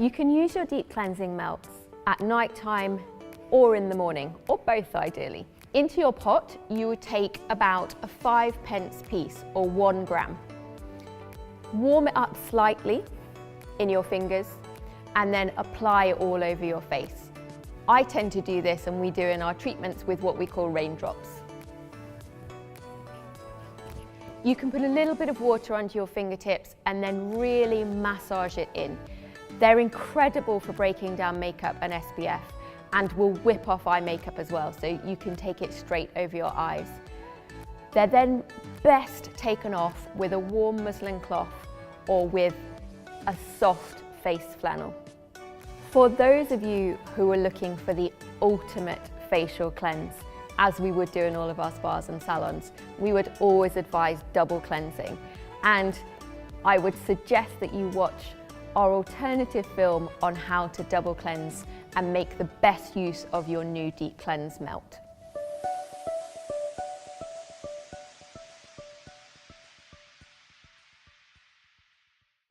You can use your deep cleansing melts at night time or in the morning, or both ideally. Into your pot, you would take about a 5 pence piece, or 1 gram. Warm it up slightly in your fingers, and then apply it all over your face. I tend to do this, and we do in our treatments, with what we call raindrops. You can put a little bit of water onto your fingertips and then really massage it in. They're incredible for breaking down makeup and SPF, and will whip off eye makeup as well, so you can take it straight over your eyes. They're then best taken off with a warm muslin cloth or with a soft face flannel. For those of you who are looking for the ultimate facial cleanse, as we would do in all of our spas and salons, we would always advise double cleansing. And I would suggest that you watch our alternative film on how to double cleanse and make the best use of your new deep cleanse melt.